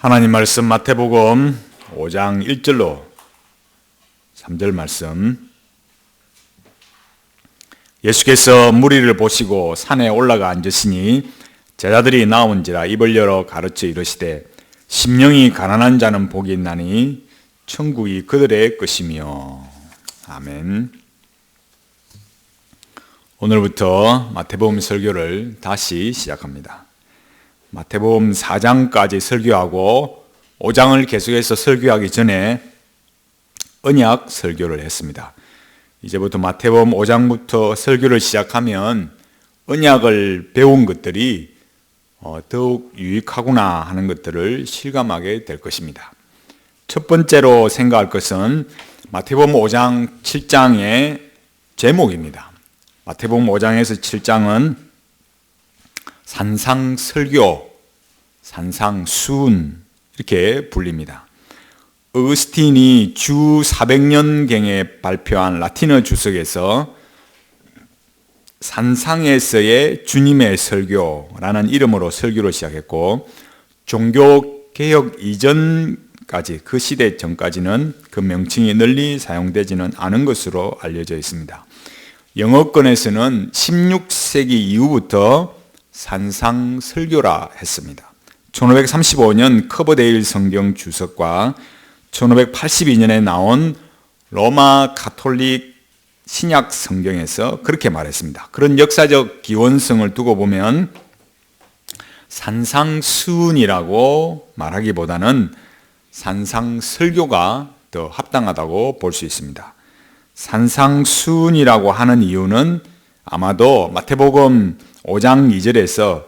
하나님 말씀 마태복음 5장 1절로 3절 말씀. 예수께서 무리를 보시고 산에 올라가 앉으시니 제자들이 나온지라 입을 열어 가르쳐 이르시되 심령이 가난한 자는 복이 있나니 천국이 그들의 것이며. 아멘. 오늘부터 마태복음 설교를 다시 시작합니다. 마태복음 4장까지 설교하고 5장을 계속해서 설교하기 전에 언약 설교를 했습니다. 이제부터 마태복음 5장부터 설교를 시작하면 언약을 배운 것들이 더욱 유익하구나 하는 것들을 실감하게 될 것입니다. 첫 번째로 생각할 것은 마태복음 5장 7장의 제목입니다. 마태복음 5장에서 7장은 산상설교, 산상수훈 이렇게 불립니다. 어거스틴이 주 400년경에 발표한 라틴어 주석에서 산상에서의 주님의 설교라는 이름으로 설교를 시작했고, 종교개혁 이전까지, 그 시대 전까지는 그 명칭이 널리 사용되지는 않은 것으로 알려져 있습니다. 영어권에서는 16세기 이후부터 산상설교라 했습니다. 1535년 커버데일 성경 주석과 1582년에 나온 로마 가톨릭 신약 성경에서 그렇게 말했습니다. 그런 역사적 기원성을 두고 보면 산상수훈이라고 말하기보다는 산상설교가 더 합당하다고 볼 수 있습니다. 산상수훈이라고 하는 이유는 아마도 마태복음 5장 2절에서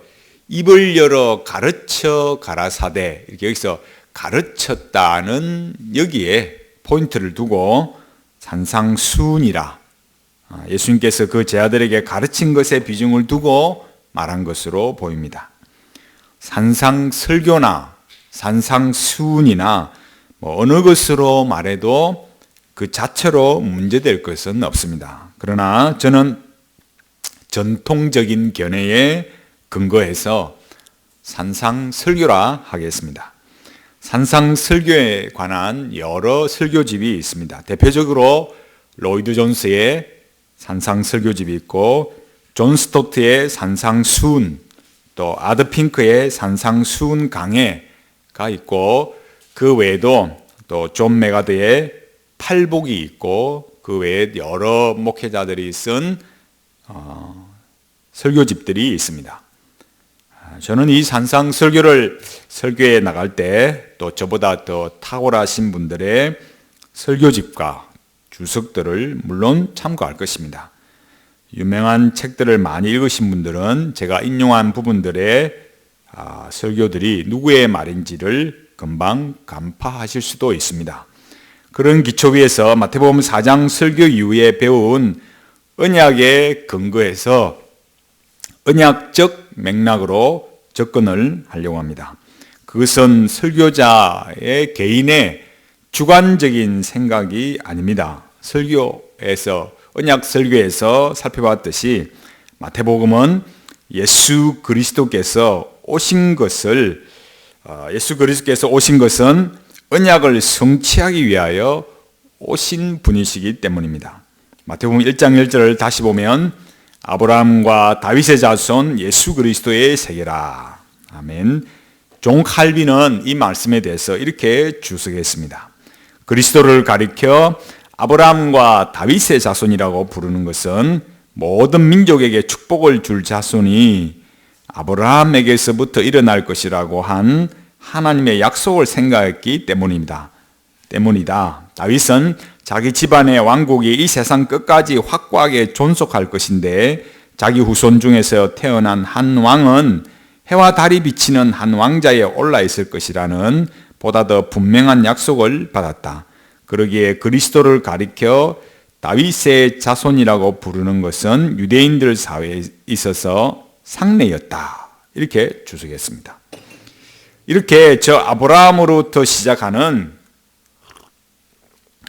입을 열어 가르쳐 가라사대, 이렇게 여기서 가르쳤다는 여기에 포인트를 두고 산상수훈이라, 예수님께서 그 제자들에게 가르친 것에 비중을 두고 말한 것으로 보입니다. 산상설교나 산상수훈이나 어느 것으로 말해도 그 자체로 문제될 것은 없습니다. 그러나 저는 전통적인 견해에 근거해서 산상설교라 하겠습니다. 산상설교에 관한 여러 설교집이 있습니다. 대표적으로 로이드 존스의 산상설교집이 있고, 존 스토트의 산상수훈, 또 아드 핑크의 산상수훈 강해가 있고, 그 외에도 또 존 메가드의 팔복이 있고, 그 외에 여러 목회자들이 쓴 설교집들이 있습니다. 저는 이 산상설교를 설교에 나갈 때 또 저보다 더 탁월하신 분들의 설교집과 주석들을 물론 참고할 것입니다. 유명한 책들을 많이 읽으신 분들은 제가 인용한 부분들의 설교들이 누구의 말인지를 금방 간파하실 수도 있습니다. 그런 기초 위에서 마태복음 4장 설교 이후에 배운 언약에 근거해서 언약적 맥락으로 접근을 하려고 합니다. 그것은 설교자의 개인의 주관적인 생각이 아닙니다. 설교에서, 언약 설교에서 살펴봤듯이 마태복음은 예수 그리스도께서 오신 것은 언약을 성취하기 위하여 오신 분이시기 때문입니다. 마태복음 1장 1절을 다시 보면 아브라함과 다윗의 자손 예수 그리스도의 세계라. 아멘. 존 칼빈은 이 말씀에 대해서 이렇게 주석했습니다. 그리스도를 가리켜 아브라함과 다윗의 자손이라고 부르는 것은 모든 민족에게 축복을 줄 자손이 아브라함에게서부터 일어날 것이라고 한 하나님의 약속을 생각했기 때문이다. 다윗은 자기 집안의 왕국이 이 세상 끝까지 확고하게 존속할 것인데, 자기 후손 중에서 태어난 한 왕은 해와 달이 비치는 한 왕자에 올라 있을 것이라는 보다 더 분명한 약속을 받았다. 그러기에 그리스도를 가리켜 다윗의 자손이라고 부르는 것은 유대인들 사회에 있어서 상례였다. 이렇게 주석했습니다. 이렇게 저 아브라함으로부터 시작하는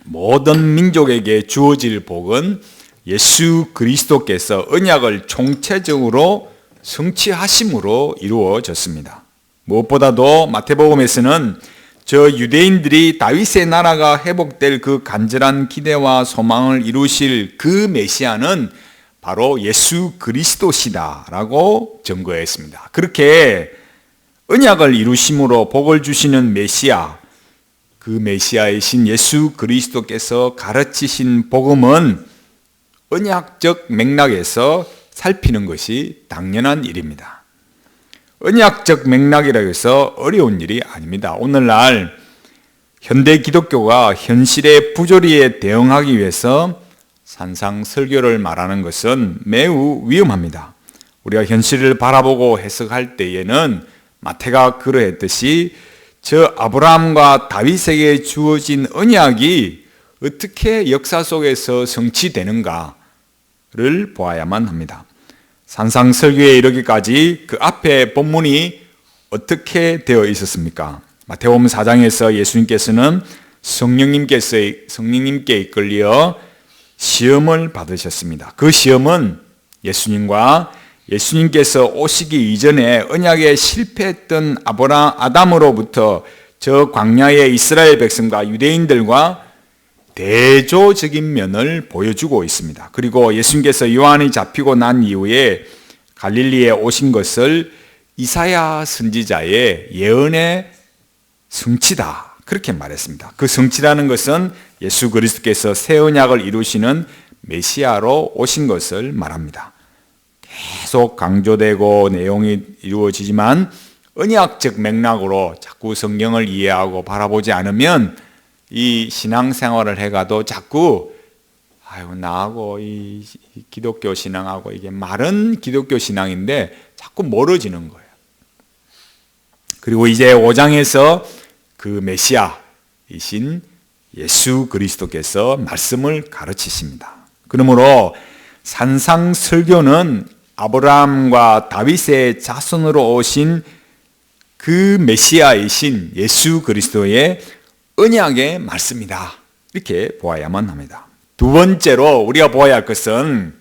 모든 민족에게 주어질 복은 예수 그리스도께서 언약을 총체적으로 성취하심으로 이루어졌습니다. 무엇보다도 마태복음에서는 저 유대인들이 다윗의 나라가 회복될 그 간절한 기대와 소망을 이루실 그 메시아는 바로 예수 그리스도시다라고 증거했습니다. 그렇게 언약을 이루심으로 복을 주시는 메시아, 그 메시아이신 예수 그리스도께서 가르치신 복음은 언약적 맥락에서 살피는 것이 당연한 일입니다. 언약적 맥락이라고 해서 어려운 일이 아닙니다. 오늘날 현대 기독교가 현실의 부조리에 대응하기 위해서 산상설교를 말하는 것은 매우 위험합니다. 우리가 현실을 바라보고 해석할 때에는 마태가 그러했듯이 저 아브라함과 다윗에게 주어진 언약이 어떻게 역사 속에서 성취되는가를 보아야만 합니다. 산상설교에 이르기까지 그 앞에 본문이 어떻게 되어 있었습니까? 마태복음 4장에서 예수님께서는 성령님께 이끌려 시험을 받으셨습니다. 그 시험은 예수님께서 오시기 이전에 언약에 실패했던 아담으로부터 저 광야의 이스라엘 백성과 유대인들과 대조적인 면을 보여주고 있습니다. 그리고 예수님께서 요한이 잡히고 난 이후에 갈릴리에 오신 것을 이사야 선지자의 예언의 성취다, 그렇게 말했습니다. 그 성취라는 것은 예수 그리스도께서 새 언약을 이루시는 메시아로 오신 것을 말합니다. 계속 강조되고 내용이 이루어지지만 언약적 맥락으로 자꾸 성경을 이해하고 바라보지 않으면 이 신앙생활을 해가도 자꾸 나하고 이 기독교 신앙하고 이게 말은 기독교 신앙인데 자꾸 멀어지는 거예요. 그리고 이제 5장에서 그 메시아이신 예수 그리스도께서 말씀을 가르치십니다. 그러므로 산상설교는 아브라함과 다윗의 자손으로 오신 그 메시아이신 예수 그리스도의 언약의 말씀이다, 이렇게 보아야만 합니다. 두 번째로 우리가 보아야 할 것은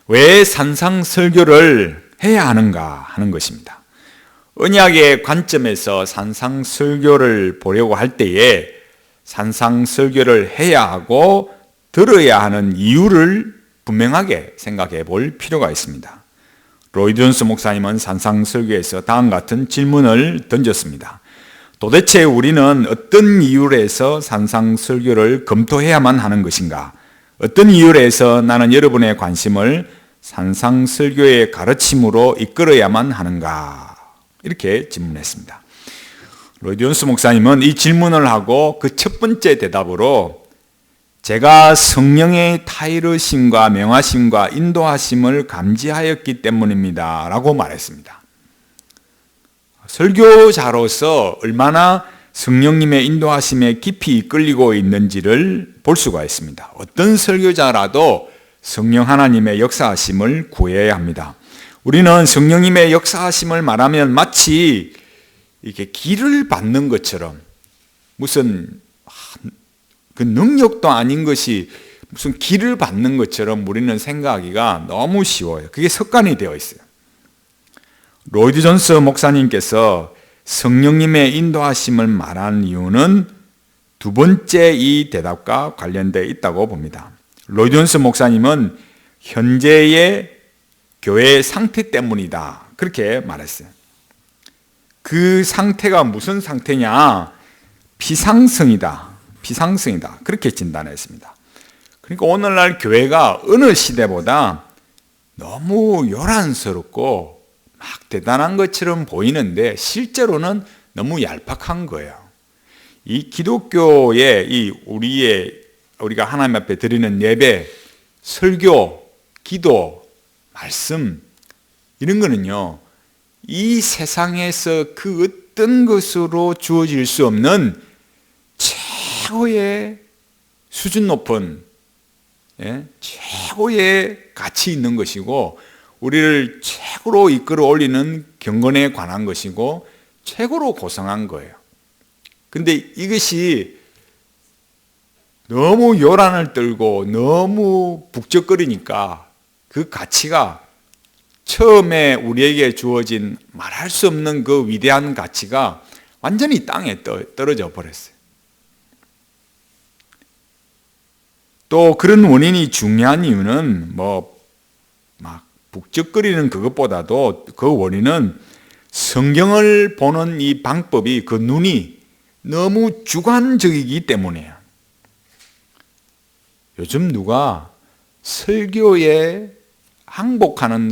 왜 산상설교를 해야 하는가 하는 것입니다. 언약의 관점에서 산상설교를 보려고 할 때에 산상설교를 해야 하고 들어야 하는 이유를 분명하게 생각해 볼 필요가 있습니다. 로이드 존스 목사님은 산상설교에서 다음 같은 질문을 던졌습니다. 도대체 우리는 어떤 이유로 해서 산상설교를 검토해야만 하는 것인가? 어떤 이유로 해서 나는 여러분의 관심을 산상설교의 가르침으로 이끌어야만 하는가? 이렇게 질문했습니다. 로이드 존스 목사님은 이 질문을 하고 그 첫 번째 대답으로 제가 성령의 타이르심과 명하심과 인도하심을 감지하였기 때문입니다 라고 말했습니다. 설교자로서 얼마나 성령님의 인도하심에 깊이 이끌리고 있는지를 볼 수가 있습니다. 어떤 설교자라도 성령 하나님의 역사하심을 구해야 합니다. 우리는 성령님의 역사하심을 말하면 마치 이렇게 기를 받는 것처럼 무슨 그 능력도 아닌 것이 무슨 기를 받는 것처럼 우리는 생각하기가 너무 쉬워요. 그게 습관이 되어 있어요. 로이드 존스 목사님께서 성령님의 인도하심을 말한 이유는 두 번째 이 대답과 관련되어 있다고 봅니다. 로이드 존스 목사님은 현재의 교회의 상태 때문이다, 그렇게 말했어요. 그 상태가 무슨 상태냐? 비상성이다, 그렇게 진단했습니다. 그러니까 오늘날 교회가 어느 시대보다 너무 요란스럽고 막 대단한 것처럼 보이는데 실제로는 너무 얄팍한 거예요. 이 기독교의 우리가 하나님 앞에 드리는 예배, 설교, 기도, 말씀, 이런 거는요, 이 세상에서 그 어떤 것으로 주어질 수 없는 최고의 수준 높은, 최고의 가치 있는 것이고, 우리를 최고로 이끌어 올리는 경건에 관한 것이고, 최고로 고상한 거예요. 근데 이것이 너무 요란을 떨고 너무 북적거리니까 그 가치가 처음에 우리에게 주어진 말할 수 없는 그 위대한 가치가 완전히 땅에 떨어져 버렸어요. 또 그런 원인이 중요한 이유는 막 북적거리는 그것보다도 그 원인은 성경을 보는 이 방법이, 그 눈이 너무 주관적이기 때문이에요. 요즘 누가 설교에 항복하는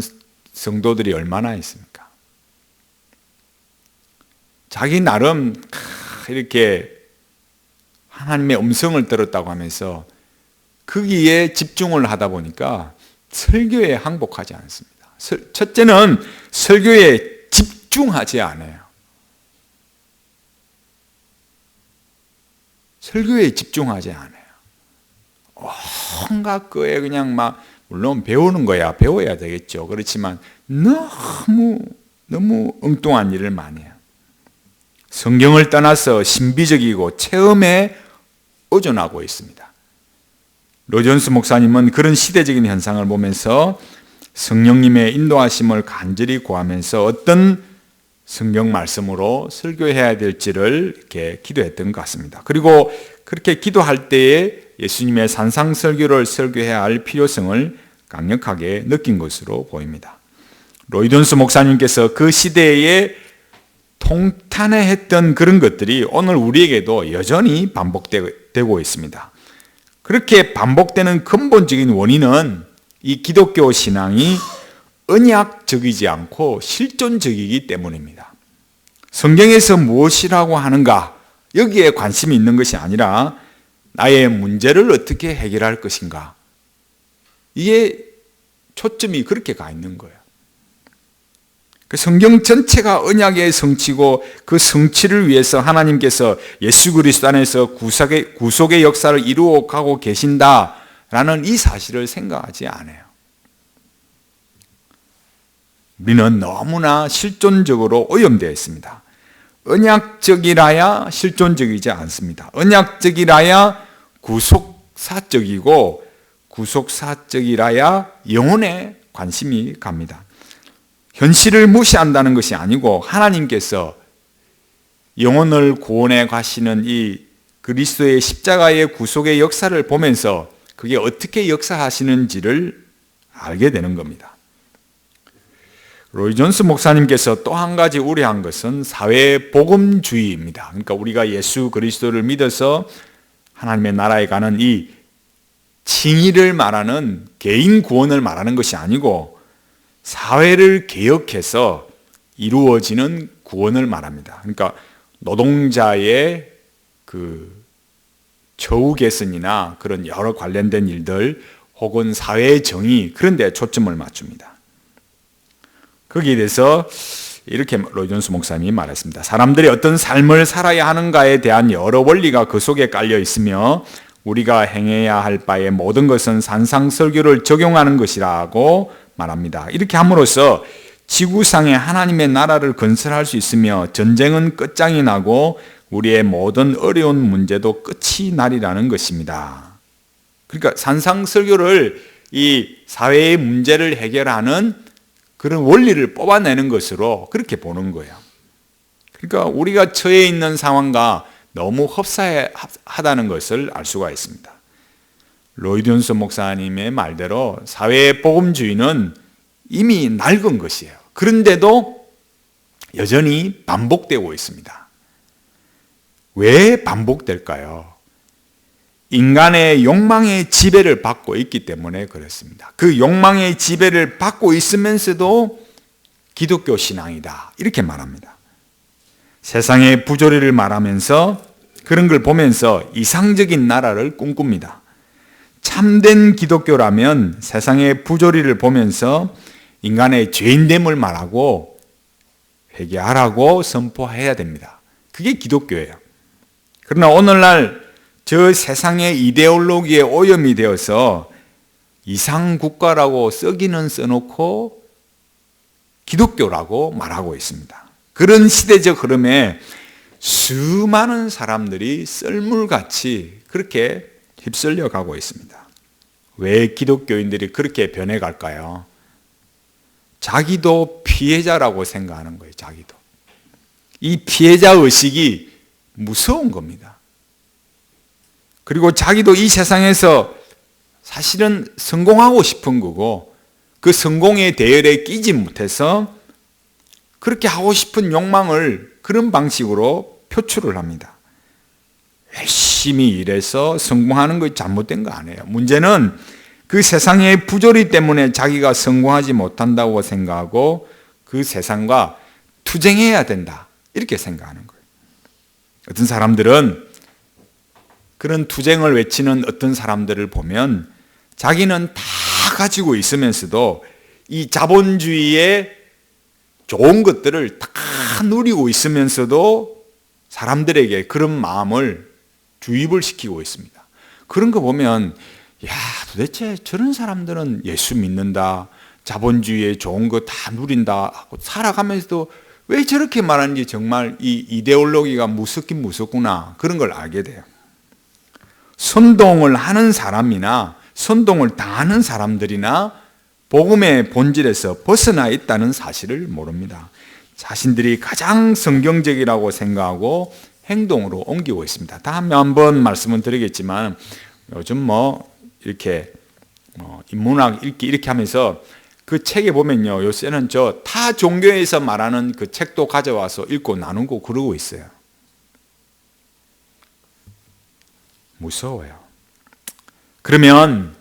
성도들이 얼마나 있습니까? 자기 나름 이렇게 하나님의 음성을 들었다고 하면서 거기에 집중을 하다 보니까 설교에 항복하지 않습니다. 첫째는 설교에 집중하지 않아요. 설교에 집중하지 않아요. 온갖 거에 그냥 물론 배우는 거야 배워야 되겠죠. 그렇지만 너무 엉뚱한 일을 많이 해요. 성경을 떠나서 신비적이고 체험에 의존하고 있습니다. 로이존스 목사님은 그런 시대적인 현상을 보면서 성령님의 인도하심을 간절히 구하면서 어떤 성경 말씀으로 설교해야 될지를 이렇게 기도했던 것 같습니다. 그리고 그렇게 기도할 때에 예수님의 산상설교를 설교해야 할 필요성을 강력하게 느낀 것으로 보입니다. 로이존스 목사님께서 그 시대에 통탄해했던 그런 것들이 오늘 우리에게도 여전히 반복되고 있습니다. 그렇게 반복되는 근본적인 원인은 이 기독교 신앙이 언약적이지 않고 실존적이기 때문입니다. 성경에서 무엇이라고 하는가, 여기에 관심이 있는 것이 아니라 나의 문제를 어떻게 해결할 것인가, 이게 초점이 그렇게 가 있는 거예요. 그 성경 전체가 언약의 성취고 그 성취를 위해서 하나님께서 예수 그리스도 안에서 구속의 역사를 이루어 가고 계신다라는 이 사실을 생각하지 않아요. 우리는 너무나 실존적으로 오염되어 있습니다. 언약적이라야 실존적이지 않습니다. 언약적이라야 구속사적이고 구속사적이라야 영혼에 관심이 갑니다. 현실을 무시한다는 것이 아니고 하나님께서 영혼을 구원해 가시는 이 그리스도의 십자가의 구속의 역사를 보면서 그게 어떻게 역사하시는지를 알게 되는 겁니다. 로이존스 목사님께서 또 한 가지 우려한 것은 사회복음주의입니다. 그러니까 우리가 예수 그리스도를 믿어서 하나님의 나라에 가는 이 칭의를 말하는 개인 구원을 말하는 것이 아니고 사회를 개혁해서 이루어지는 구원을 말합니다. 그러니까 노동자의 그 처우 개선이나 그런 여러 관련된 일들 혹은 사회 정의, 그런 데 초점을 맞춥니다. 거기에 대해서 이렇게 로이존스 목사님이 말했습니다. 사람들이 어떤 삶을 살아야 하는가에 대한 여러 원리가 그 속에 깔려 있으며 우리가 행해야 할 바의 모든 것은 산상설교를 적용하는 것이라고 말합니다. 이렇게 함으로써 지구상에 하나님의 나라를 건설할 수 있으며 전쟁은 끝장이 나고 우리의 모든 어려운 문제도 끝이 나리라는 것입니다. 그러니까 산상설교를 이 사회의 문제를 해결하는 그런 원리를 뽑아내는 것으로 그렇게 보는 거예요. 그러니까 우리가 처해 있는 상황과 너무 흡사하다는 것을 알 수가 있습니다. 로이존스 목사님의 말대로 사회복음주의는 이미 낡은 것이에요. 그런데도 여전히 반복되고 있습니다. 왜 반복될까요? 인간의 욕망의 지배를 받고 있기 때문에 그렇습니다. 그 욕망의 지배를 받고 있으면서도 기독교 신앙이다, 이렇게 말합니다. 세상의 부조리를 말하면서 그런 걸 보면서 이상적인 나라를 꿈꿉니다. 참된 기독교라면 세상의 부조리를 보면서 인간의 죄인됨을 말하고 회개하라고 선포해야 됩니다. 그게 기독교예요. 그러나 오늘날 저 세상의 이데올로기에 오염이 되어서 이상국가라고 쓰기는 써놓고 기독교라고 말하고 있습니다. 그런 시대적 흐름에 수많은 사람들이 썰물같이 그렇게 휩쓸려 가고 있습니다. 왜 기독교인들이 그렇게 변해갈까요? 자기도 피해자라고 생각하는 거예요. 자기도. 이 피해자 의식이 무서운 겁니다. 그리고 자기도 이 세상에서 사실은 성공하고 싶은 거고 그 성공의 대열에 끼지 못해서 그렇게 하고 싶은 욕망을 그런 방식으로 표출을 합니다. 열심히 일해서 성공하는 것이 잘못된 거 아니에요. 문제는 그 세상의 부조리 때문에 자기가 성공하지 못한다고 생각하고 그 세상과 투쟁해야 된다 이렇게 생각하는 거예요. 어떤 사람들은 그런 투쟁을 외치는 어떤 사람들을 보면 자기는 다 가지고 있으면서도 이 자본주의의 좋은 것들을 다 누리고 있으면서도 사람들에게 그런 마음을 주입을 시키고 있습니다. 그런 거 보면 야, 도대체 저런 사람들은 예수 믿는다, 자본주의의 좋은 거 다 누린다 하고 살아가면서도 왜 저렇게 말하는지 정말 이 이데올로기가 무섭긴 무섭구나 그런 걸 알게 돼요. 선동을 하는 사람이나 선동을 당하는 사람들이나 복음의 본질에서 벗어나 있다는 사실을 모릅니다. 자신들이 가장 성경적이라고 생각하고 행동으로 옮기고 있습니다. 다음에 한번 말씀은 드리겠지만 요즘 이렇게 인문학 읽기 이렇게 하면서 그 책에 보면요, 요새는 저 타 종교에서 말하는 그 책도 가져와서 읽고 나누고 그러고 있어요. 무서워요. 그러면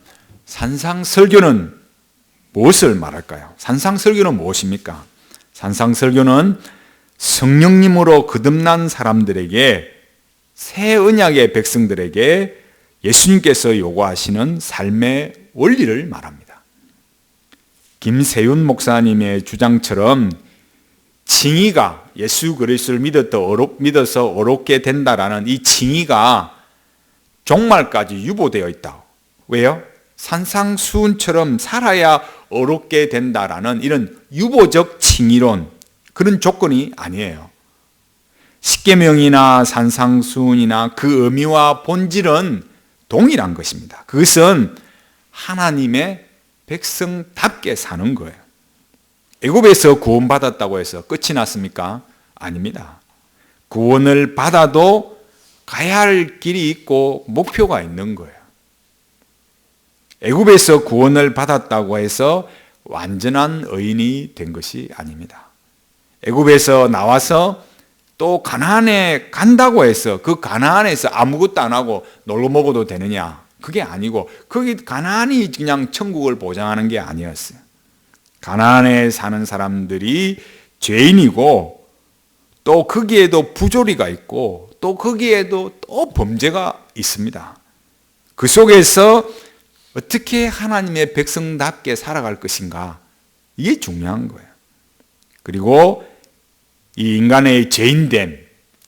산상설교는 무엇을 말할까요? 산상설교는 무엇입니까? 산상설교는 성령님으로 거듭난 사람들에게, 새 언약의 백성들에게 예수님께서 요구하시는 삶의 원리를 말합니다. 김세윤 목사님의 주장처럼 칭의가 예수 그리스도를 믿어서 어렵게 된다라는 이 칭의가 종말까지 유보되어 있다. 왜요? 산상수훈처럼 살아야 어렵게 된다라는 이런 유보적 칭의론, 그런 조건이 아니에요. 십계명이나 산상수훈이나 그 의미와 본질은 동일한 것입니다. 그것은 하나님의 백성답게 사는 거예요. 애굽에서 구원받았다고 해서 끝이 났습니까? 아닙니다. 구원을 받아도 가야 할 길이 있고 목표가 있는 거예요. 애굽에서 구원을 받았다고 해서 완전한 의인이 된 것이 아닙니다. 애굽에서 나와서 또 가나안에 간다고 해서 그 가나안에서 아무것도 안 하고 놀러 먹어도 되느냐? 그게 아니고 거기 가나안이 그냥 천국을 보장하는 게 아니었어요. 가나안에 사는 사람들이 죄인이고 또 거기에도 부조리가 있고 또 거기에도 또 범죄가 있습니다. 그 속에서 어떻게 하나님의 백성답게 살아갈 것인가, 이게 중요한 거예요. 그리고 이 인간의 죄인됨,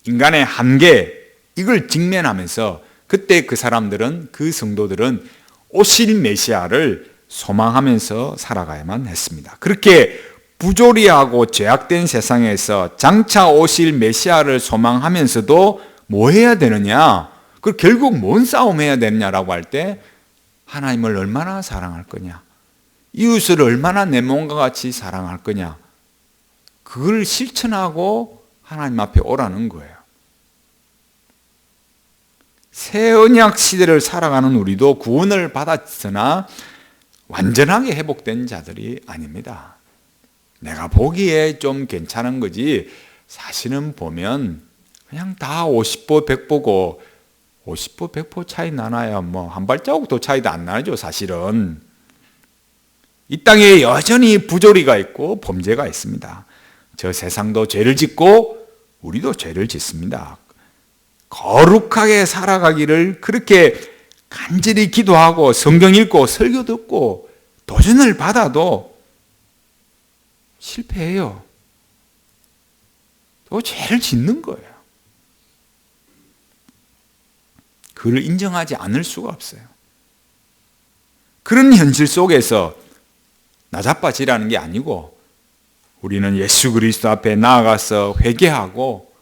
인간의 한계, 이걸 직면하면서 그때 그 사람들은, 그 성도들은 오실 메시아를 소망하면서 살아가야만 했습니다. 그렇게 부조리하고 죄악된 세상에서 장차 오실 메시아를 소망하면서도 뭐 해야 되느냐? 그 결국 뭔 싸움 해야 되느냐라고 할 때 하나님을 얼마나 사랑할 거냐? 이웃을 얼마나 내 몸과 같이 사랑할 거냐? 그걸 실천하고 하나님 앞에 오라는 거예요. 새 언약 시대를 살아가는 우리도 구원을 받았으나 완전하게 회복된 자들이 아닙니다. 내가 보기에 좀 괜찮은 거지 사실은 보면 그냥 다 50보 100보고 50보 100보 차이 나나야 뭐 한 발자국도 차이도 안 나죠. 사실은 이 땅에 여전히 부조리가 있고 범죄가 있습니다. 저 세상도 죄를 짓고 우리도 죄를 짓습니다. 거룩하게 살아가기를 그렇게 간절히 기도하고 성경 읽고 설교 듣고 도전을 받아도 실패해요. 또 죄를 짓는 거예요. 그걸 인정하지 않을 수가 없어요. 그런 현실 속에서 나자빠지라는 게 아니고 우리는 예수 그리스도 앞에 나아가서 회개하고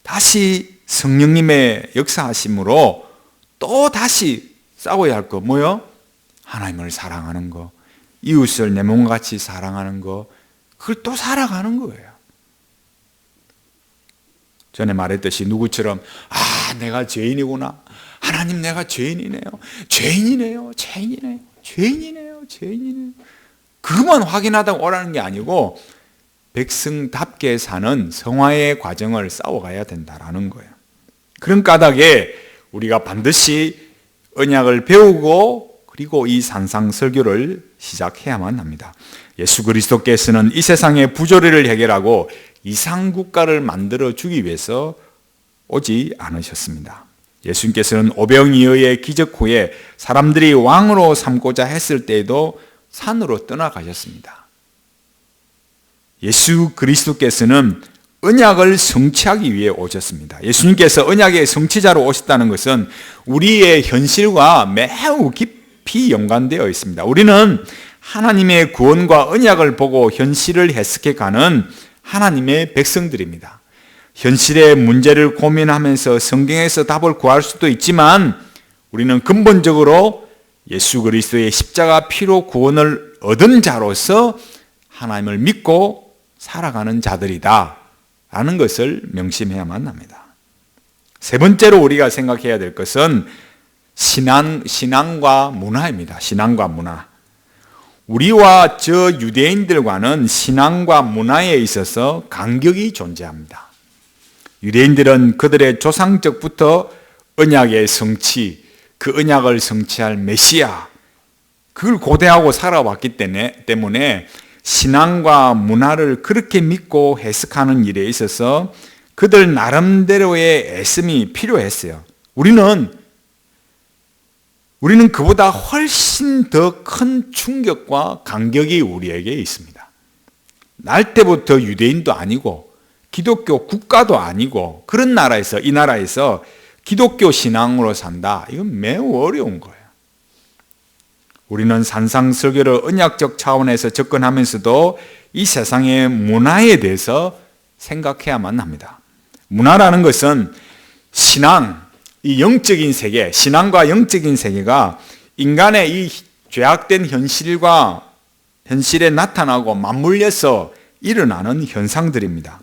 다시 성령님의 역사하심으로 또 다시 싸워야 할 거 뭐요? 하나님을 사랑하는 거, 이웃을 내 몸과 같이 사랑하는 거, 그걸 또 살아가는 거예요. 전에 말했듯이 누구처럼 내가 죄인이구나. 하나님 내가 죄인이네요. 죄인이네요. 죄인이네요. 죄인이네요. 죄인이네요. 그것만 확인하다가 오라는 게 아니고 백성답게 사는 성화의 과정을 싸워가야 된다라는 거예요. 그런 까닭에 우리가 반드시 언약을 배우고 그리고 이 산상설교를 시작해야만 합니다. 예수 그리스도께서는 이 세상의 부조리를 해결하고 이상국가를 만들어주기 위해서 오지 않으셨습니다. 예수님께서는 오병이어의 기적 후에 사람들이 왕으로 삼고자 했을 때에도 산으로 떠나가셨습니다. 예수 그리스도께서는 언약을 성취하기 위해 오셨습니다. 예수님께서 언약의 성취자로 오셨다는 것은 우리의 현실과 매우 깊이 연관되어 있습니다. 우리는 하나님의 구원과 언약을 보고 현실을 해석해가는 하나님의 백성들입니다. 현실의 문제를 고민하면서 성경에서 답을 구할 수도 있지만 우리는 근본적으로 예수 그리스도의 십자가 피로 구원을 얻은 자로서 하나님을 믿고 살아가는 자들이다 라는 것을 명심해야만 합니다. 세 번째로 우리가 생각해야 될 것은 신앙과 문화입니다. 신앙과 문화. 우리와 저 유대인들과는 신앙과 문화에 있어서 간격이 존재합니다. 유대인들은 그들의 조상적부터 언약의 성취, 그 언약을 성취할 메시아, 그걸 고대하고 살아왔기 때문에 신앙과 문화를 그렇게 믿고 해석하는 일에 있어서 그들 나름대로의 애씀이 필요했어요. 우리는 그보다 훨씬 더 큰 충격과 간격이 우리에게 있습니다. 날 때부터 유대인도 아니고 기독교 국가도 아니고 그런 나라에서 이 나라에서 기독교 신앙으로 산다. 이건 매우 어려운 거예요. 우리는 산상설교를 언약적 차원에서 접근하면서도 이 세상의 문화에 대해서 생각해야만 합니다. 문화라는 것은 신앙, 이 영적인 세계, 신앙과 영적인 세계가 인간의 이 죄악된 현실에 나타나고 맞물려서 일어나는 현상들입니다.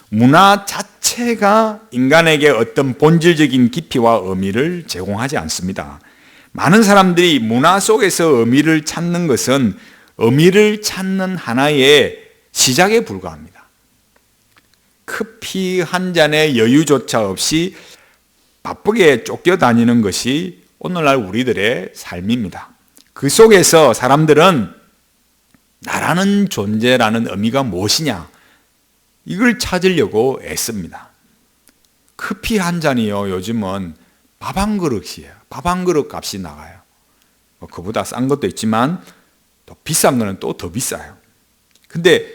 문화 자체가 인간에게 어떤 본질적인 깊이와 의미를 제공하지 않습니다. 많은 사람들이 문화 속에서 의미를 찾는 것은 의미를 찾는 하나의 시작에 불과합니다. 커피 한 잔의 여유조차 없이 바쁘게 쫓겨다니는 것이 오늘날 우리들의 삶입니다. 그 속에서 사람들은 나라는 존재라는 의미가 무엇이냐, 이걸 찾으려고 애씁니다. 커피 한 잔이요, 요즘은 밥 한 그릇이에요. 밥 한 그릇 값이 나가요. 그보다 싼 것도 있지만 또 비싼 거는 또 더 비싸요. 근데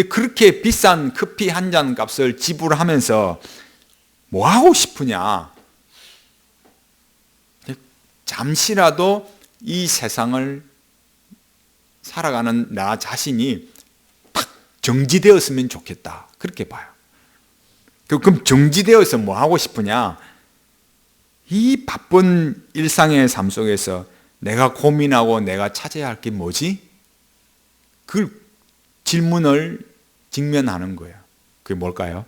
그렇게 비싼 커피 한 잔 값을 지불하면서 뭐 하고 싶으냐? 잠시라도 이 세상을 살아가는 나 자신이 탁 정지되었으면 좋겠다. 그렇게 봐요. 그럼 정지되어서 뭐 하고 싶으냐? 이 바쁜 일상의 삶 속에서 내가 고민하고 내가 찾아야 할 게 뭐지? 그 질문을 직면하는 거예요. 그게 뭘까요?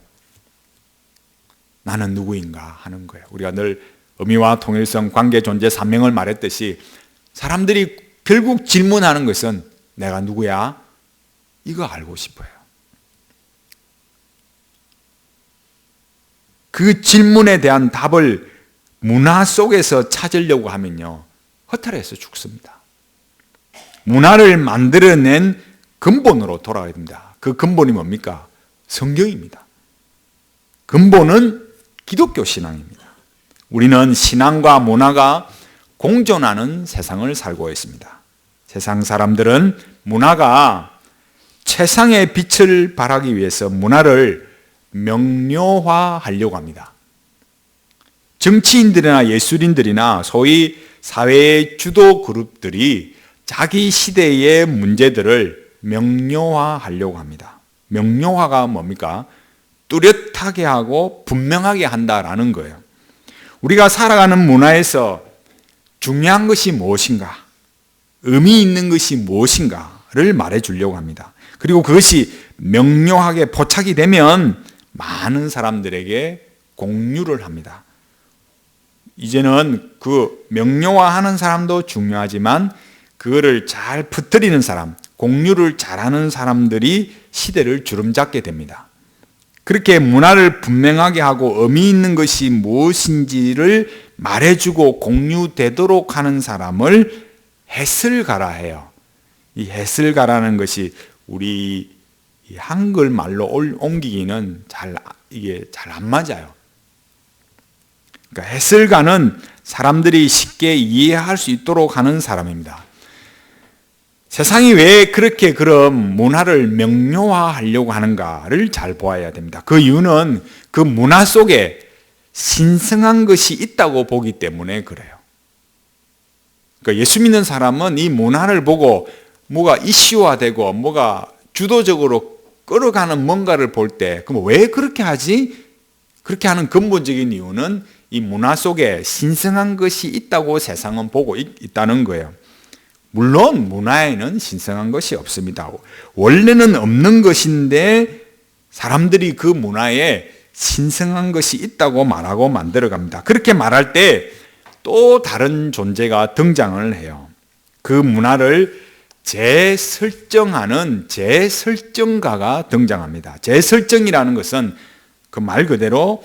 나는 누구인가 하는 거예요. 우리가 늘 의미와 통일성, 관계, 존재, 사명을 말했듯이 사람들이 결국 질문하는 것은 내가 누구야? 이거 알고 싶어요. 그 질문에 대한 답을 문화 속에서 찾으려고 하면요, 허탈해서 죽습니다. 문화를 만들어낸 근본으로 돌아가야 됩니다. 그 근본이 뭡니까? 성경입니다. 근본은 기독교 신앙입니다. 우리는 신앙과 문화가 공존하는 세상을 살고 있습니다. 세상 사람들은 문화가 최상의 빛을 발하기 위해서 문화를 명료화하려고 합니다. 정치인들이나 예술인들이나 소위 사회의 주도 그룹들이 자기 시대의 문제들을 명료화하려고 합니다. 명료화가 뭡니까? 뚜렷하게 하고 분명하게 한다라는 거예요. 우리가 살아가는 문화에서 중요한 것이 무엇인가, 의미 있는 것이 무엇인가를 말해 주려고 합니다. 그리고 그것이 명료하게 포착이 되면 많은 사람들에게 공유를 합니다. 이제는 그 명료화하는 사람도 중요하지만 그거를 잘 퍼뜨리는 사람, 공유를 잘하는 사람들이 시대를 주름잡게 됩니다. 그렇게 문화를 분명하게 하고 의미 있는 것이 무엇인지를 말해주고 공유되도록 하는 사람을 해설가라 해요. 이 해설가라는 것이 우리 한글 말로 옮기기는 이게 잘 안 맞아요. 그러니까 해설가는 사람들이 쉽게 이해할 수 있도록 하는 사람입니다. 세상이 왜 그렇게 그런 문화를 명료화하려고 하는가를 잘 보아야 됩니다. 그 이유는 그 문화 속에 신성한 것이 있다고 보기 때문에 그래요. 그러니까 예수 믿는 사람은 이 문화를 보고 뭐가 이슈화되고 뭐가 주도적으로 끌어가는 뭔가를 볼 때 그럼 왜 그렇게 하지? 그렇게 하는 근본적인 이유는 이 문화 속에 신성한 것이 있다고 세상은 보고 있다는 거예요. 물론 문화에는 신성한 것이 없습니다. 원래는 없는 것인데 사람들이 그 문화에 신성한 것이 있다고 말하고 만들어갑니다. 그렇게 말할 때 또 다른 존재가 등장을 해요. 그 문화를 재설정하는 재설정가가 등장합니다. 재설정이라는 것은 그 말 그대로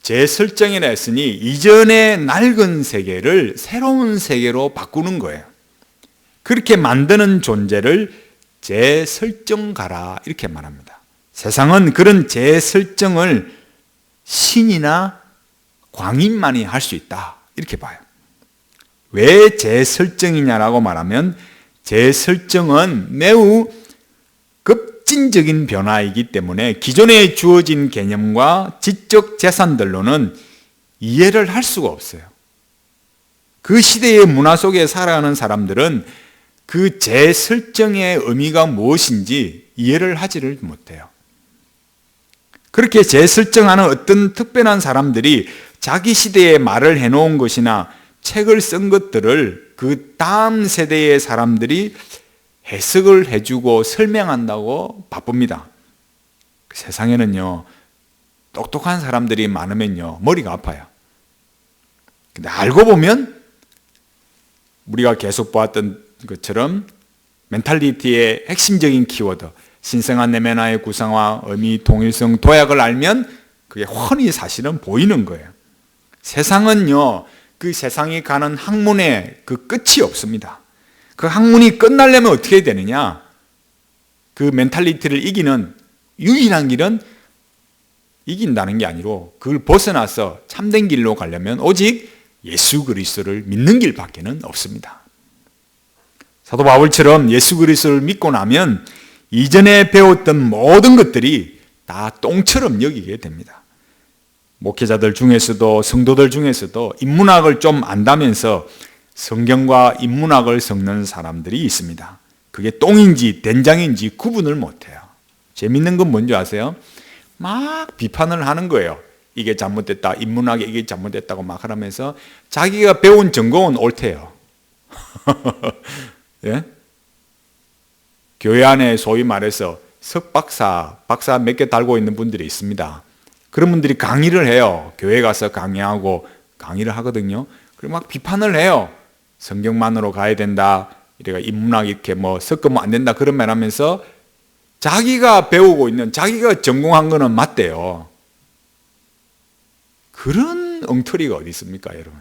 재설정이라 했으니 이전의 낡은 세계를 새로운 세계로 바꾸는 거예요. 그렇게 만드는 존재를 재설정가라 이렇게 말합니다. 세상은 그런 재설정을 신이나 광인만이 할 수 있다 이렇게 봐요. 왜 재설정이냐라고 말하면 재설정은 매우 급진적인 변화이기 때문에 기존에 주어진 개념과 지적 재산들로는 이해를 할 수가 없어요. 그 시대의 문화 속에 살아가는 사람들은 그 재설정의 의미가 무엇인지 이해를 하지를 못해요. 그렇게 재설정하는 어떤 특별한 사람들이 자기 시대에 말을 해놓은 것이나 책을 쓴 것들을 그 다음 세대의 사람들이 해석을 해주고 설명한다고 바쁩니다. 세상에는요, 똑똑한 사람들이 많으면요, 머리가 아파요. 근데 알고 보면 우리가 계속 보았던 것처럼 멘탈리티의 핵심적인 키워드, 신성한 내면화의 구성화, 의미, 통일성, 도약을 알면 그게 훤히 사실은 보이는 거예요. 세상은요, 그 세상이 가는 학문에 그 끝이 없습니다. 그 학문이 끝나려면 어떻게 되느냐? 그 멘탈리티를 이기는 유일한 길은 이긴다는 게 아니고 그걸 벗어나서 참된 길로 가려면 오직 예수 그리스도를 믿는 길밖에는 없습니다. 사도 바울처럼 예수 그리스도를 믿고 나면 이전에 배웠던 모든 것들이 다 똥처럼 여기게 됩니다. 목회자들 중에서도 성도들 중에서도 인문학을 좀 안다면서 성경과 인문학을 섞는 사람들이 있습니다. 그게 똥인지 된장인지 구분을 못해요. 재밌는 건 뭔지 아세요? 막 비판을 하는 거예요. 이게 잘못됐다, 인문학이 이게 잘못됐다고 막 하면서 자기가 배운 전공은 옳대요. 예? 교회 안에 소위 말해서 석박사, 박사 몇 개 달고 있는 분들이 있습니다. 그런 분들이 강의를 해요. 교회 가서 강의하고 강의를 하거든요. 그리고 막 비판을 해요. 성경만으로 가야 된다. 이래가 인문학 이렇게 뭐 섞으면 안 된다. 그런 말 하면서 자기가 배우고 있는, 자기가 전공한 거는 맞대요. 그런 엉터리가 어디 있습니까, 여러분?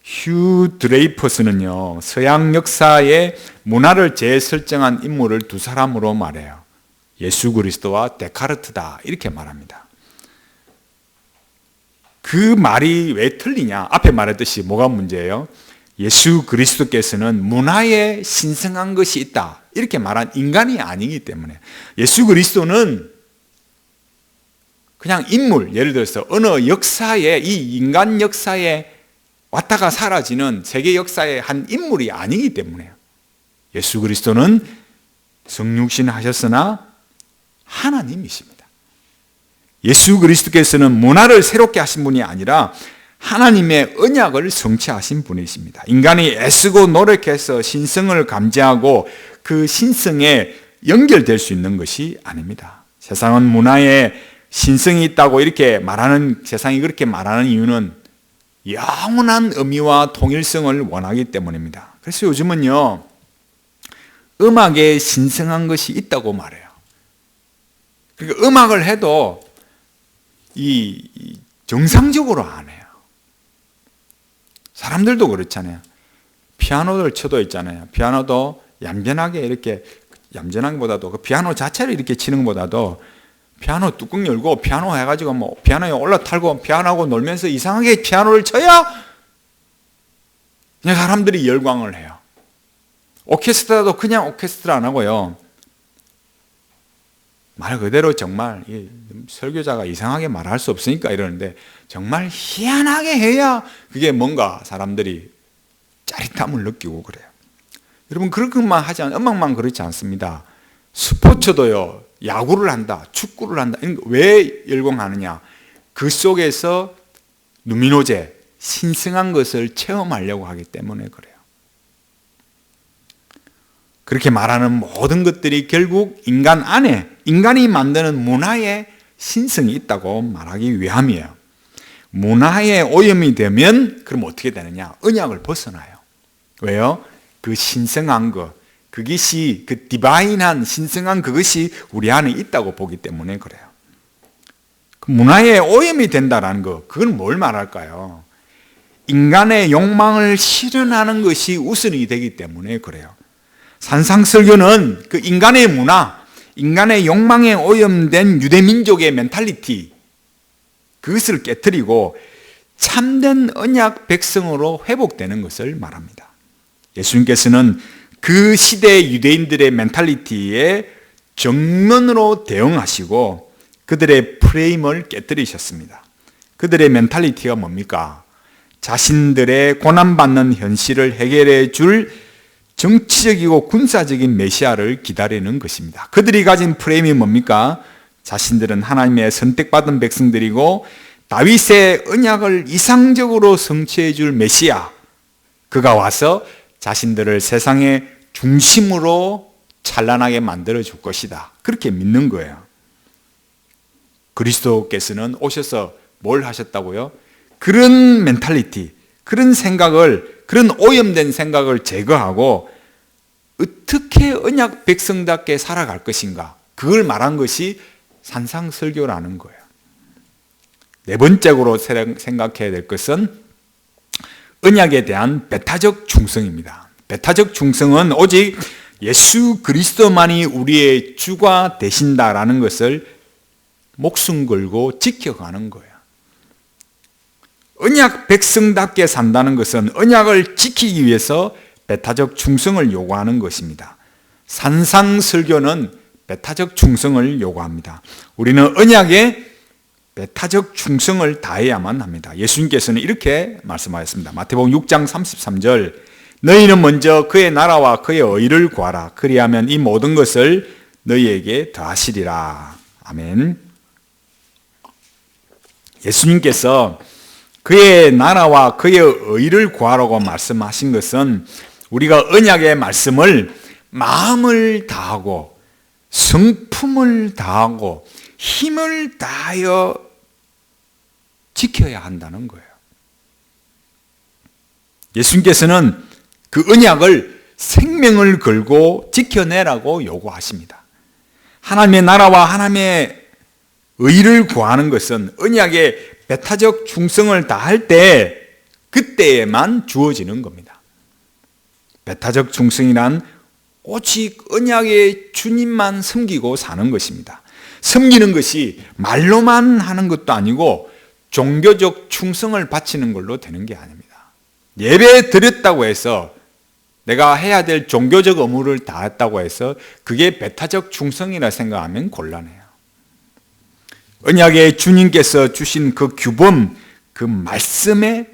휴 드레이퍼스는요, 서양 역사의 문화를 재설정한 인물을 두 사람으로 말해요. 예수 그리스도와 데카르트다 이렇게 말합니다. 그 말이 왜 틀리냐? 앞에 말했듯이 뭐가 문제예요? 예수 그리스도께서는 문화에 신성한 것이 있다 이렇게 말한 인간이 아니기 때문에, 예수 그리스도는 그냥 인물, 예를 들어서 어느 역사에, 이 인간 역사에 왔다가 사라지는 세계 역사의 한 인물이 아니기 때문에요. 예수 그리스도는 성육신 하셨으나 하나님이십니다. 예수 그리스도께서는 문화를 새롭게 하신 분이 아니라 하나님의 언약을 성취하신 분이십니다. 인간이 애쓰고 노력해서 신성을 감지하고 그 신성에 연결될 수 있는 것이 아닙니다. 세상은 문화에 신성이 있다고 이렇게 말하는, 세상이 그렇게 말하는 이유는 영원한 의미와 통일성을 원하기 때문입니다. 그래서 요즘은요, 음악에 신성한 것이 있다고 말해요. 그러니까 음악을 해도 정상적으로 안 해요. 사람들도 그렇잖아요. 피아노를 쳐도 있잖아요. 피아노도 얌전하게 이렇게, 얌전하기보다도 그 피아노 자체를 이렇게 치는 것보다도 피아노 뚜껑 열고 피아노 해가지고 뭐 피아노에 올라타고 피아노하고 놀면서 이상하게 피아노를 쳐야 그냥 사람들이 열광을 해요. 오케스트라도 그냥 오케스트라 안 하고요. 말 그대로 정말 설교자가 이상하게 말할 수 없으니까 이러는데 정말 희한하게 해야 그게 뭔가 사람들이 짜릿함을 느끼고 그래요. 여러분 그렇게만 하지 않아요. 음악만 그렇지 않습니다. 스포츠도요. 야구를 한다, 축구를 한다. 왜 열광하느냐? 그 속에서 누미노제, 신성한 것을 체험하려고 하기 때문에 그래요. 그렇게 말하는 모든 것들이 결국 인간 안에, 인간이 만드는 문화에 신성이 있다고 말하기 위함이에요. 문화에 오염이 되면 그럼 어떻게 되느냐? 언약을 벗어나요. 왜요? 그 신성한 것, 그것이 그 디바인한 신성한 그것이 우리 안에 있다고 보기 때문에 그래요. 그 문화에 오염이 된다는 것, 그건 뭘 말할까요? 인간의 욕망을 실현하는 것이 우선이 되기 때문에 그래요. 산상설교는 그 인간의 문화, 인간의 욕망에 오염된 유대민족의 멘탈리티, 그것을 깨트리고 참된 언약 백성으로 회복되는 것을 말합니다. 예수님께서는 그 시대의 유대인들의 멘탈리티에 정면으로 대응하시고 그들의 프레임을 깨뜨리셨습니다. 그들의 멘탈리티가 뭡니까? 자신들의 고난받는 현실을 해결해 줄 정치적이고 군사적인 메시아를 기다리는 것입니다. 그들이 가진 프레임이 뭡니까? 자신들은 하나님의 선택받은 백성들이고 다윗의 언약을 이상적으로 성취해 줄 메시아, 그가 와서 자신들을 세상의 중심으로 찬란하게 만들어 줄 것이다. 그렇게 믿는 거예요. 그리스도께서는 오셔서 뭘 하셨다고요? 그런 멘탈리티, 그런 생각을, 그런 오염된 생각을 제거하고 어떻게 언약 백성답게 살아갈 것인가, 그걸 말한 것이 산상설교라는 거예요. 네 번째로 생각해야 될 것은 언약에 대한 배타적 충성입니다. 배타적 충성은 오직 예수 그리스도만이 우리의 주가 되신다라는 것을 목숨 걸고 지켜가는 거예요. 언약 백성답게 산다는 것은 언약을 지키기 위해서 배타적 충성을 요구하는 것입니다. 산상설교는 배타적 충성을 요구합니다. 우리는 언약에 배타적 충성을 다해야만 합니다. 예수님께서는 이렇게 말씀하셨습니다. 마태복음 6장 33절, 너희는 먼저 그의 나라와 그의 의를 구하라. 그리하면 이 모든 것을 너희에게 더하시리라. 아멘. 예수님께서 그의 나라와 그의 의를 구하라고 말씀하신 것은 우리가 언약의 말씀을 마음을 다하고 성품을 다하고 힘을 다하여 지켜야 한다는 거예요. 예수님께서는 그 언약을 생명을 걸고 지켜내라고 요구하십니다. 하나님의 나라와 하나님의 의를 구하는 것은 언약의 배타적 충성을 다할 때 그때에만 주어지는 겁니다. 배타적 충성이란 오직 언약의 주님만 섬기고 사는 것입니다. 섬기는 것이 말로만 하는 것도 아니고 종교적 충성을 바치는 걸로 되는 게 아닙니다. 예배 드렸다고 해서 내가 해야 될 종교적 의무를 다했다고 해서 그게 배타적 충성이라 생각하면 곤란해요. 언약의 주님께서 주신 그 규범, 그 말씀에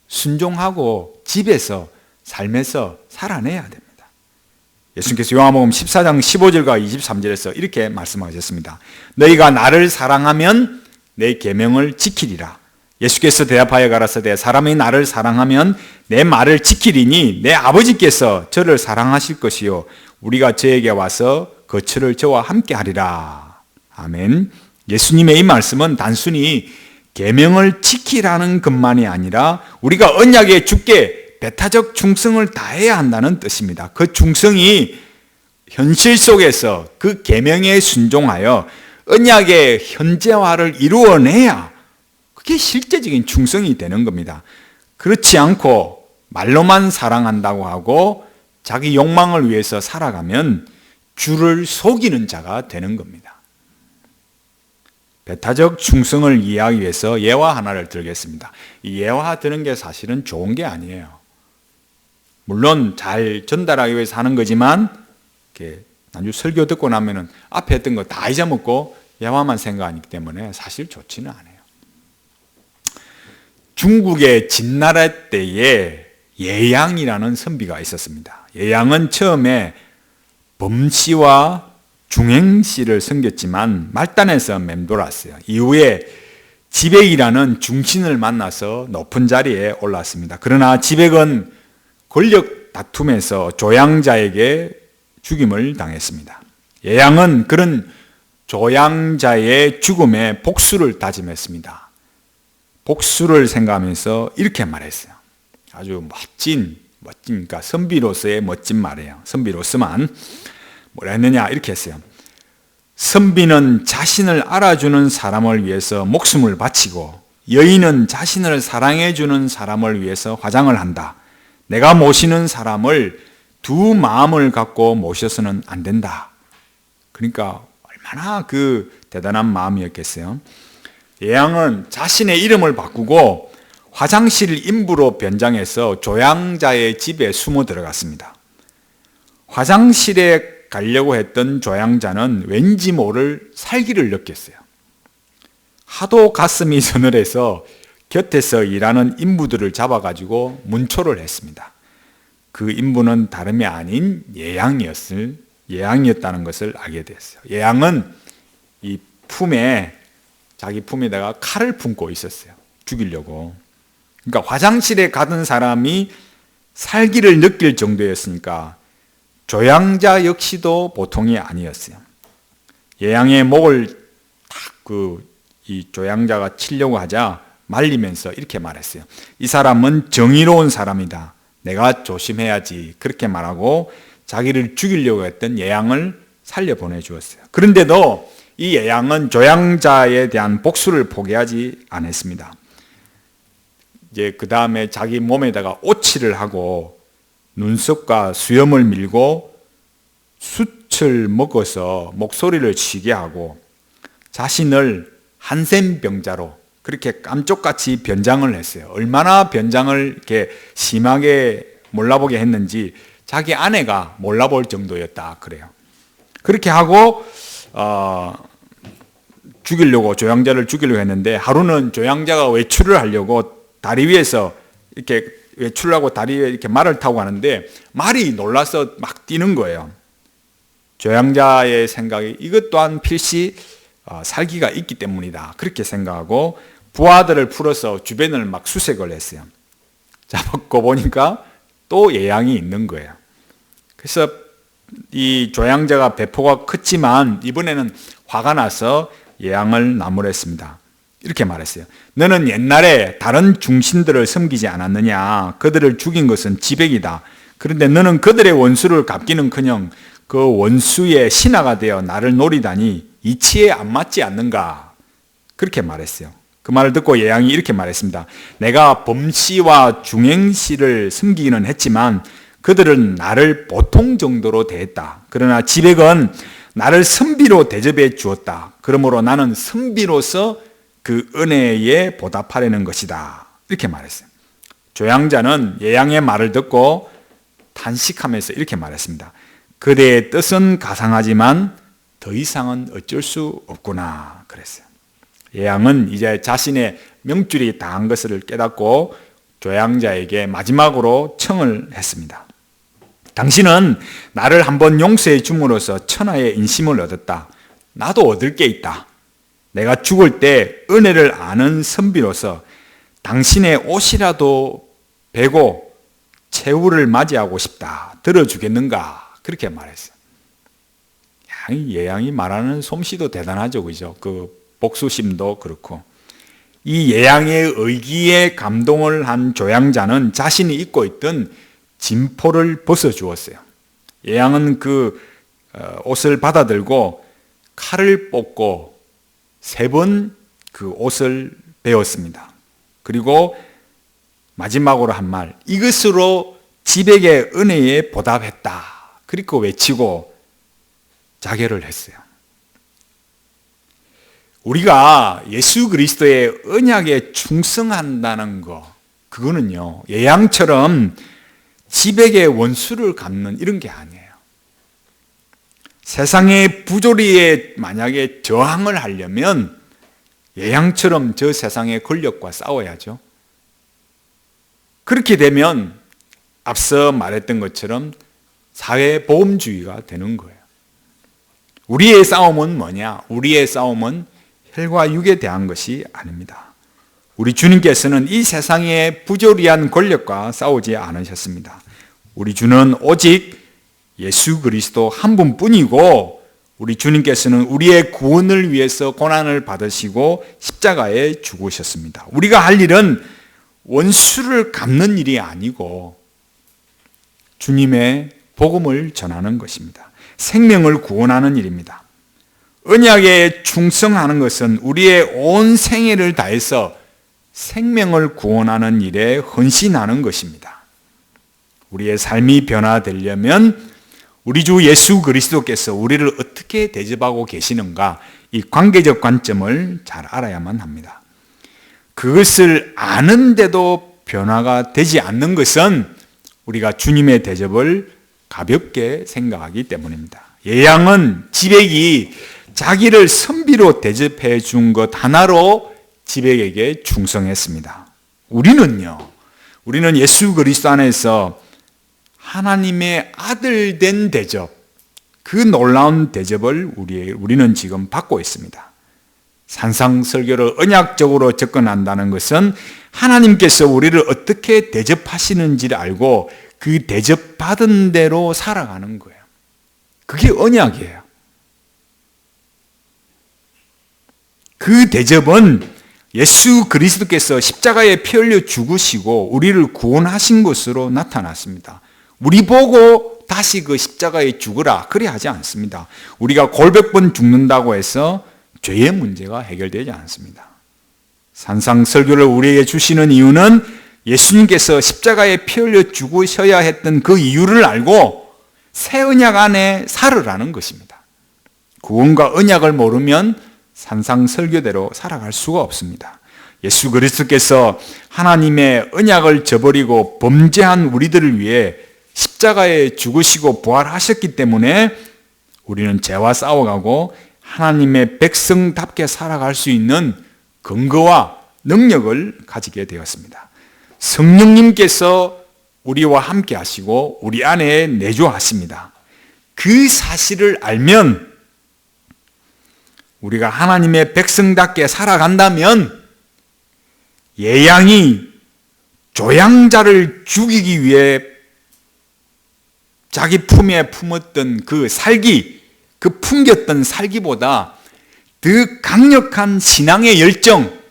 순종하고 집에서 삶에서 살아내야 됩니다. 예수님께서 요한복음 14장 15절과 23절에서 이렇게 말씀하셨습니다. 너희가 나를 사랑하면 내 계명을 지키리라. 예수께서 대답하여 가라사대 사람이 나를 사랑하면 내 말을 지키리니 내 아버지께서 저를 사랑하실 것이요 우리가 저에게 와서 거처를 저와 함께 하리라. 아멘. 예수님의 이 말씀은 단순히 계명을 지키라는 것만이 아니라 우리가 언약의 주께 배타적 충성을 다해야 한다는 뜻입니다. 그 충성이 현실 속에서 그 계명에 순종하여 언약의 현재화를 이루어내야 그게 실제적인 충성이 되는 겁니다. 그렇지 않고 말로만 사랑한다고 하고 자기 욕망을 위해서 살아가면 주를 속이는 자가 되는 겁니다. 배타적 충성을 이해하기 위해서 예화 하나를 들겠습니다. 이 예화 드는 게 사실은 좋은 게 아니에요. 물론 잘 전달하기 위해서 하는 거지만 이렇게 나중에 설교 듣고 나면은 앞에 했던 거 다 잊어먹고 예화만 생각하기 때문에 사실 좋지는 않아요. 중국의 진나라 때에 예양이라는 선비가 있었습니다. 예양은 처음에 범씨와 중행씨를 섬겼지만 말단에서 맴돌았어요. 이후에 지백이라는 중신을 만나서 높은 자리에 올랐습니다. 그러나 지백은 권력 다툼에서 조양자에게 죽임을 당했습니다. 예양은 그런 조양자의 죽음에 복수를 다짐했습니다. 복수를 생각하면서 이렇게 말했어요. 아주 그러니까 선비로서의 멋진 말이에요. 선비로서만 뭐라 했느냐 이렇게 했어요. 선비는 자신을 알아주는 사람을 위해서 목숨을 바치고 여인은 자신을 사랑해주는 사람을 위해서 화장을 한다. 내가 모시는 사람을 두 마음을 갖고 모셔서는 안 된다. 그러니까 얼마나 그 대단한 마음이었겠어요. 예양은 자신의 이름을 바꾸고 화장실 인부로 변장해서 조양자의 집에 숨어 들어갔습니다. 화장실에 가려고 했던 조양자는 왠지 모를 살기를 느꼈어요. 하도 가슴이 서늘해서 곁에서 일하는 인부들을 잡아가지고 문초를 했습니다. 그 인부는 다름이 아닌 예양이었다는 것을 알게 됐어요. 예양은 이 자기 품에다가 칼을 품고 있었어요. 죽이려고. 그러니까 화장실에 가던 사람이 살기를 느낄 정도였으니까 조양자 역시도 보통이 아니었어요. 예양의 목을 이 조양자가 치려고 하자 말리면서 이렇게 말했어요. 이 사람은 정의로운 사람이다. 내가 조심해야지. 그렇게 말하고 자기를 죽이려고 했던 예양을 살려보내 주었어요. 그런데도 이 예양은 조양자에 대한 복수를 포기하지 않았습니다. 이제 그 다음에 자기 몸에다가 오칠을 하고 눈썹과 수염을 밀고 숯을 먹어서 목소리를 쉬게 하고 자신을 한센병자로 그렇게 깜쪽같이 변장을 했어요. 얼마나 변장을 이렇게 심하게 몰라보게 했는지 자기 아내가 몰라볼 정도였다 그래요. 그렇게 하고 조양자를 죽이려고 했는데 하루는 조양자가 외출을 하려고 다리 위에서 이렇게 외출을 하고 다리 위에 이렇게 말을 타고 가는데 말이 놀라서 막 뛰는 거예요. 조양자의 생각이 이것 또한 필시 살기가 있기 때문이다. 그렇게 생각하고 부하들을 풀어서 주변을 막 수색을 했어요. 잡고 보니까 또 예양이 있는 거예요. 그래서 이 조양자가 배포가 컸지만 이번에는 화가 나서 예양을 나무랬습니다. 이렇게 말했어요. 너는 옛날에 다른 중신들을 섬기지 않았느냐? 그들을 죽인 것은 지백이다. 그런데 너는 그들의 원수를 갚기는커녕 그 원수의 신하가 되어 나를 노리다니 이치에 안 맞지 않는가? 그렇게 말했어요. 그 말을 듣고 예양이 이렇게 말했습니다. 내가 범씨와 중행씨를 섬기기는 했지만 그들은 나를 보통 정도로 대했다. 그러나 지백은 나를 선비로 대접해 주었다. 그러므로 나는 선비로서 그 은혜에 보답하려는 것이다. 이렇게 말했어요. 조양자는 예양의 말을 듣고 탄식하면서 이렇게 말했습니다. 그대의 뜻은 가상하지만 더 이상은 어쩔 수 없구나. 그랬어요. 예양은 이제 자신의 명줄이 다한 것을 깨닫고 조양자에게 마지막으로 청을 했습니다. 당신은 나를 한번 용서해 줌으로써 천하의 인심을 얻었다. 나도 얻을 게 있다. 내가 죽을 때 은혜를 아는 선비로서 당신의 옷이라도 베고 최후를 맞이하고 싶다. 들어주겠는가? 그렇게 말했어요. 이 예양이 말하는 솜씨도 대단하죠. 그죠? 그 복수심도 그렇고. 이 예양의 의기에 감동을 한 조향자는 자신이 입고 있던 진포를 벗어주었어요. 예양은 그 옷을 받아들고 칼을 뽑고 3번 그 옷을 베었습니다. 그리고 마지막으로 한 말, 이것으로 지백의 은혜에 보답했다. 그리고 외치고 자결을 했어요. 우리가 예수 그리스도의 언약에 충성한다는 거, 그거는요, 예양처럼 지백의 원수를 갚는 이런 게 아니에요. 세상의 부조리에 만약에 저항을 하려면 예양처럼 저 세상의 권력과 싸워야죠. 그렇게 되면 앞서 말했던 것처럼 사회보험주의가 되는 거예요. 우리의 싸움은 뭐냐? 우리의 싸움은 혈과 육에 대한 것이 아닙니다. 우리 주님께서는 이 세상의 부조리한 권력과 싸우지 않으셨습니다. 우리 주는 오직 예수 그리스도 한 분뿐이고, 우리 주님께서는 우리의 구원을 위해서 고난을 받으시고 십자가에 죽으셨습니다. 우리가 할 일은 원수를 갚는 일이 아니고 주님의 복음을 전하는 것입니다. 생명을 구원하는 일입니다. 언약에 충성하는 것은 우리의 온 생애를 다해서 생명을 구원하는 일에 헌신하는 것입니다. 우리의 삶이 변화되려면 우리 주 예수 그리스도께서 우리를 어떻게 대접하고 계시는가, 이 관계적 관점을 잘 알아야만 합니다. 그것을 아는데도 변화가 되지 않는 것은 우리가 주님의 대접을 가볍게 생각하기 때문입니다. 예양은 지백이 자기를 선비로 대접해 준 것 하나로 지백에게 충성했습니다. 우리는 예수 그리스도 안에서 하나님의 아들 된 대접, 그 놀라운 대접을 우리는 지금 받고 있습니다. 산상설교를 언약적으로 접근한다는 것은 하나님께서 우리를 어떻게 대접하시는지를 알고 그 대접받은 대로 살아가는 거예요. 그게 언약이에요. 그 대접은 예수 그리스도께서 십자가에 피 흘려 죽으시고 우리를 구원하신 것으로 나타났습니다. 우리 보고 다시 그 십자가에 죽으라 그래 하지 않습니다. 우리가 골백번 죽는다고 해서 죄의 문제가 해결되지 않습니다. 산상설교를 우리에게 주시는 이유는 예수님께서 십자가에 피 흘려 죽으셔야 했던 그 이유를 알고 새 언약 안에 살으라는 것입니다. 구원과 언약을 모르면 산상설교대로 살아갈 수가 없습니다. 예수 그리스도께서 하나님의 언약을 저버리고 범죄한 우리들을 위해 십자가에 죽으시고 부활하셨기 때문에 우리는 죄와 싸워가고 하나님의 백성답게 살아갈 수 있는 근거와 능력을 가지게 되었습니다. 성령님께서 우리와 함께 하시고 우리 안에 내주하십니다. 그 사실을 알면 우리가 하나님의 백성답게 살아간다면 예양이 조향자를 죽이기 위해 자기 품에 품었던 그 살기, 그 풍겼던 살기보다 더 강력한 신앙의 열정,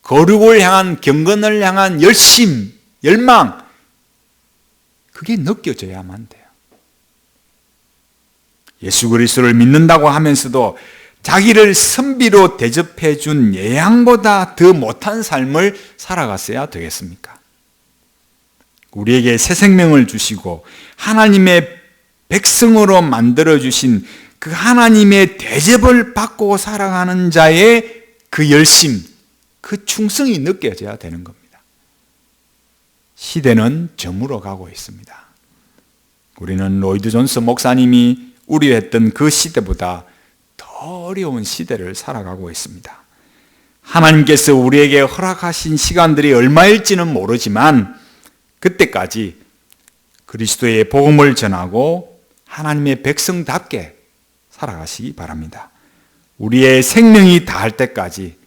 거룩을 향한, 경건을 향한 열심, 열망, 그게 느껴져야만 돼요. 예수 그리스도를 믿는다고 하면서도 자기를 선비로 대접해 준 예양보다 더 못한 삶을 살아갔어야 되겠습니까? 우리에게 새 생명을 주시고 하나님의 백성으로 만들어주신 그 하나님의 대접을 받고 살아가는 자의 그 열심, 그 충성이 느껴져야 되는 겁니다. 시대는 저물어 가고 있습니다. 우리는 로이드 존스 목사님이 우려했던 그 시대보다 더 어려운 시대를 살아가고 있습니다. 하나님께서 우리에게 허락하신 시간들이 얼마일지는 모르지만 그때까지 그리스도의 복음을 전하고 하나님의 백성답게 살아가시기 바랍니다. 우리의 생명이 다할 때까지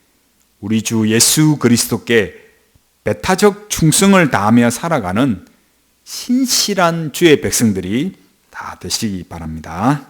우리 주 예수 그리스도께 배타적 충성을 다하며 살아가는 신실한 주의 백성들이 다 되시기 바랍니다.